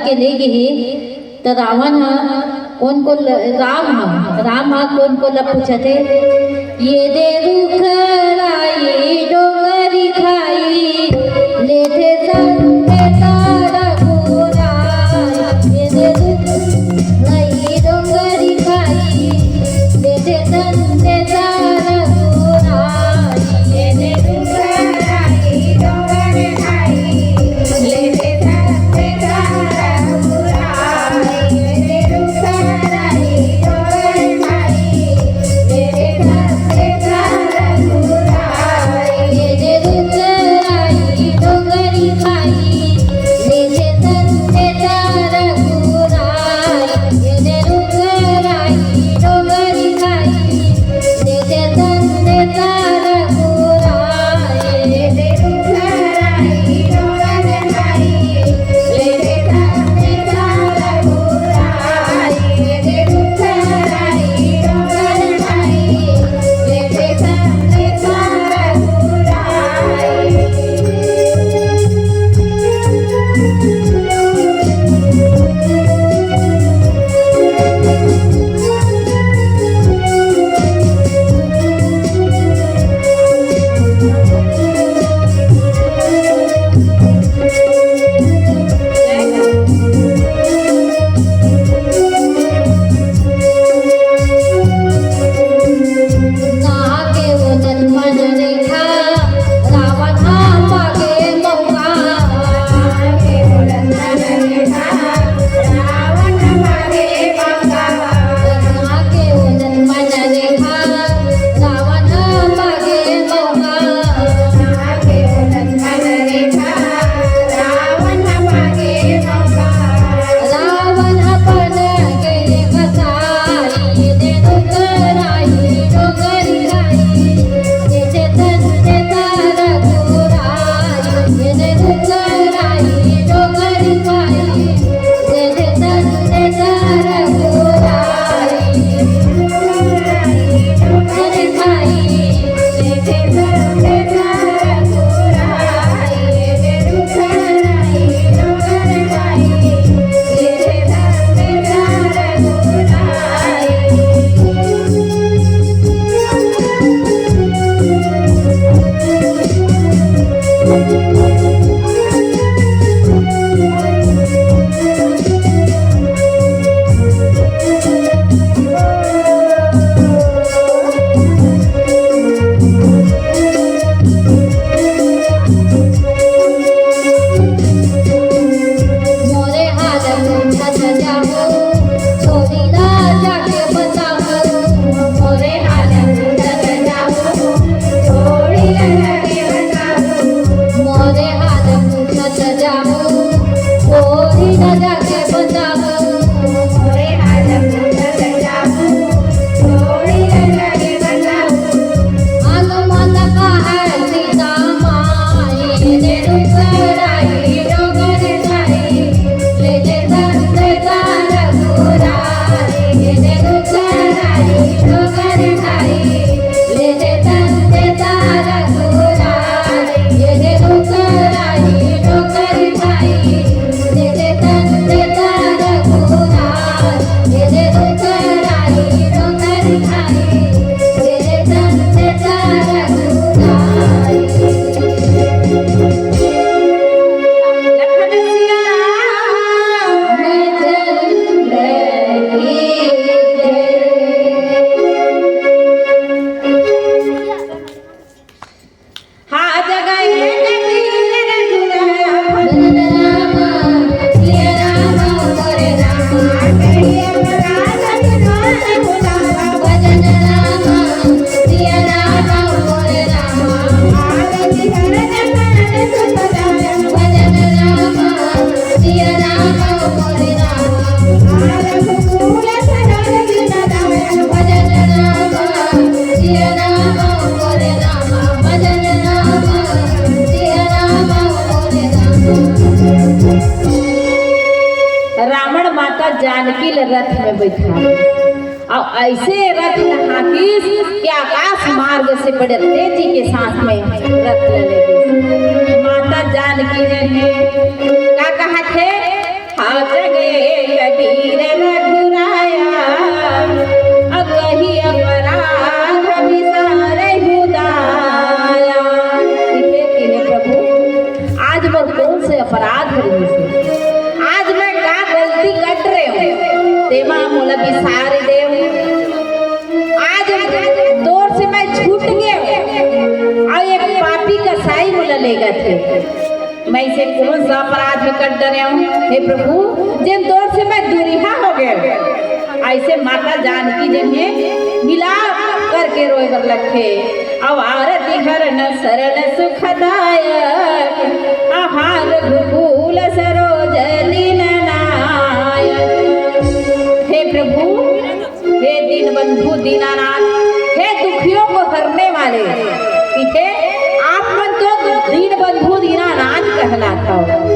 केले गे तर रावण कौन को राम कौन को पूछते ये दे रुख लाई डोंगरी खाई ले थे संगे तारा गोरा ये दे रुख लाई डोंगरी खाई ले थे संगे तारा गोरा ये दे रुख लाई डोंगरी खाई ले थे संगे तारा गोरा ये दे रुख लाई डोंगरी खाई ले थे संगे तारा गोरा ये दे रुख लाई डोंगरी खाई ले थे संगे तारा गोरा ये दे रुख लाई डोंगरी खाई ले थे संगे तारा गोरा ये दे रुख लाई डोंगरी खाई ले थे संगे तारा गोरा ये दे रुख लाई डोंगरी खाई ले थे संगे तारा गोरा नाके वदन मन रेखा रावण मागे मौका नाके वदन मन रेखा रावण मागे मौका नाके वदन मन रेखा रावण मागे मौका नाके वदन मन रेखा रावण मागे मौका रावण अपन गेले कसाई दे डोंगराई डोंगरी खाई ये दे संगे तारा गोरा ये दे डोंगराई डोंगरी खाई ये दे संगे तारा गोरा ये डोंगरी खाई ये दे संगे तारा गोरा ये दे डोंगराई डोंगरी खाई ये दे संगे तारा गोरा मोरे हाल मुझत जाओ छोरी ना जाके बताओ मोरे हाल मुझत जाओ छोरी ना जाके बताओ मोरे हाल मुझत जाओ छोरी ना जाके बताओ मोरे हाल मुझत जाओ छोरी ना जाके बताओ आगमन का है सीता माई दे रुखराई डोंगरी खाई ले दे संगे तारा गोरा ये दे रुखराई डोंगरी खाई ले दे संगे तारा गोरा ये दे रुखराई डोंगरी खाई ले दे संगे तारा गोरा ये दे रुखराई डोंगरी खाई ले दे संगे तारा गोरा रावण माता जानकी ले रथ में बैठा और ऐसे रथ हाथी कि आकाश मार्ग से बड़े तेजी के साथ में रथ ले माता जानकी ने क्या कहा थे हाथ गए कबीर रघुराया कही अपराध विसारे हुदाया। हे प्रभु आज मैं कौन से अपराध करी से आज मैं का गलती कर रहे हूँ तेमा मोला विसार देव आज तोर से मैं छूट गया और एक पापी कसाई मोला ले गए थे मैं इसे कौन सा अपराध में कर डरे हूँ हे प्रभु जिन तोर से मैं दूरिहा हो गए ऐसे माता जानकी जिन्हें मिलाप करके रोए बर लखे अब आरती हरण शरण सुखदायक आहार भूल सरोज लीनायक। हे प्रभु हे दीन बंधु दीनानाथ हे दुखियों को हरने वाले ठीक है आप मन तो दीन बंधु दीनानाथ कहलाता हो